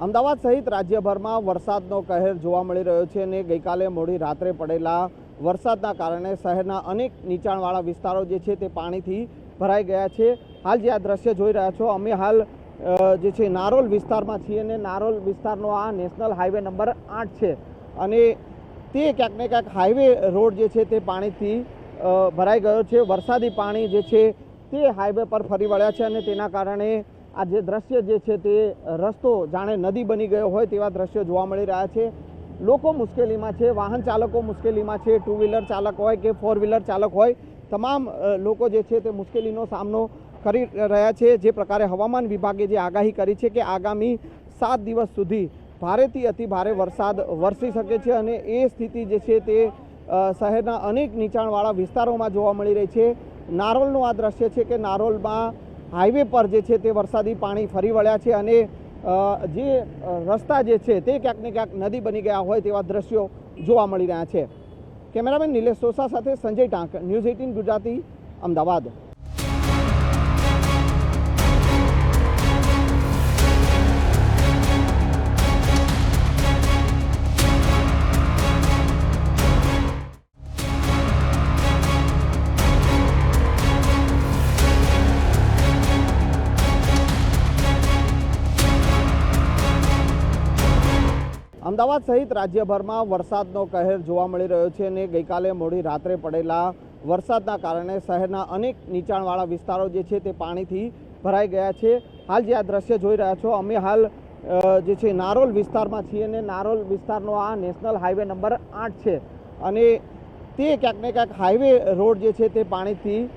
અમદાવાદ સહિત રાજ્યભરમાં વરસાદનો કહેર જોવા મળી રહ્યો છે અને ગઈકાલે મોડી રાત્રે પડેલા વરસાદના કારણે શહેરના અનેક નીચાણવાળા વિસ્તારો જે છે તે પાણીથી ભરાઈ ગયા છે। હાલ જે આ દ્રશ્ય જોઈ રહ્યા છો, અમે હાલ જે છે નારોલ વિસ્તારમાં છીએ અને નારોલ વિસ્તારનો આ નેશનલ હાઈવે નંબર 8 છે અને તે ક્યાંક ને ક્યાંક હાઈવે રોડ જે છે તે પાણીથી ભરાઈ ગયો છે। વરસાદી પાણી જે છે તે હાઈવે પર ફરી વળ્યા છે અને તેના કારણે આ જે દ્રશ્ય જે છે તે રસ્તો જાણે નદી બની ગયો હોય તેવા દ્રશ્યો જોવા મળી રહ્યા છે। લોકો મુશ્કેલીમાં છે, વાહન ચાલકો મુશ્કેલીમાં છે, ટુ વ્હીલર ચાલક હોય કે ફોર વ્હીલર ચાલક હોય, તમામ લોકો જે છે તે મુશ્કેલીનો સામનો કરી રહ્યા છે। જે પ્રકારે હવામાન વિભાગે જે આગાહી કરી છે કે આગામી 7 દિવસ સુધી ભારેથી અતિ ભારે વરસાદ વરસી શકે છે અને એ સ્થિતિ જે છે તે શહેરના અનેક નીચાણવાળા વિસ્તારોમાં જોવા મળી રહી છે। નારોલનું આ દ્રશ્ય છે કે નારોલમાં હાઈવે પર જે છે તે વરસાદી પાણી ફરી વળ્યા છે અને જે રસ્તા જે છે તે ક્યાંક ને ક્યાંક નદી બની ગયા હોય તેવા દ્રશ્યો જોવા મળી રહ્યા છે। કેમેરામેન નિલેશ સોસા સાથે સંજય ટાંક, ન્યૂઝ 18 ગુજરાતી, અમદાવાદ। અમદાવાદ સહિત રાજ્યભરમાં વરસાદનો કહેર જોવા મળી રહ્યો છે અને ગઈકાલે મોડી રાત્રે પડેલા વરસાદના કારણે શહેરના અનેક નીચાણવાળા વિસ્તારો જે છે તે પાણીથી ભરાઈ ગયા છે। હાલ જે આ દ્રશ્ય જોઈ રહ્યા છો, અમે હાલ જે છે નારોલ વિસ્તારમાં છીએ અને નારોલ વિસ્તારનો આ નેશનલ હાઈવે નંબર 8 છે અને તે ક્યાંક ને ક્યાંક હાઈવે રોડ જે છે તે પાણીથી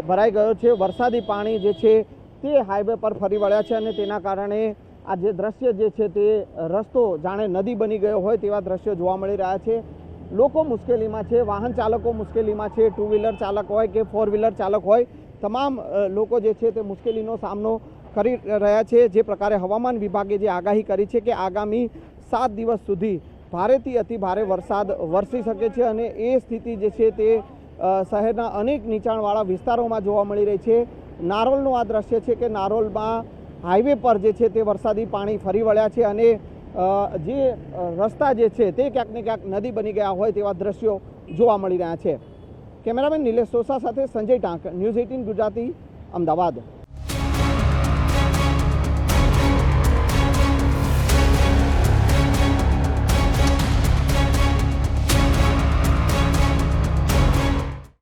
ભરાઈ ગયો છે। વરસાદી પાણી જે છે તે હાઈવે પર ફરી વળ્યા છે અને તેના કારણે આ જે દ્રશ્ય જે છે તે રસ્તો જાણે નદી બની ગયો હોય તેવા દ્રશ્યો જોવા મળી રહ્યા છે। લોકો મુશ્કેલીમાં છે, વાહન ચાલકો મુશ્કેલીમાં છે, ટુ વ્હીલર ચાલક હોય કે ફોર વ્હીલર ચાલક હોય, તમામ લોકો જે છે તે મુશ્કેલીનો સામનો કરી રહ્યા છે। જે પ્રકારે હવામાન વિભાગે જે આગાહી કરી છે કે આગામી 7 દિવસ સુધી ભારેથી અતિ ભારે વરસાદ વરસી શકે છે અને એ સ્થિતિ જે છે તે શહેરના અનેક નીચાણવાળા વિસ્તારોમાં જોવા મળી રહી છે। નારોલનું આ દ્રશ્ય છે કે નારોલમાં હાઈવે પર જે છે તે વરસાદી પાણી ફરી વળ્યા છે અને જે રસ્તા જે છે તે ક્યાંક ને ક્યાંક નદી બની ગયા હોય તેવા દ્રશ્યો જોવા મળી રહ્યા છે। કેમેરામેન નિલેશ સોસા સાથે સંજય ટાંક, ન્યૂઝ 18 ગુજરાતી, અમદાવાદ।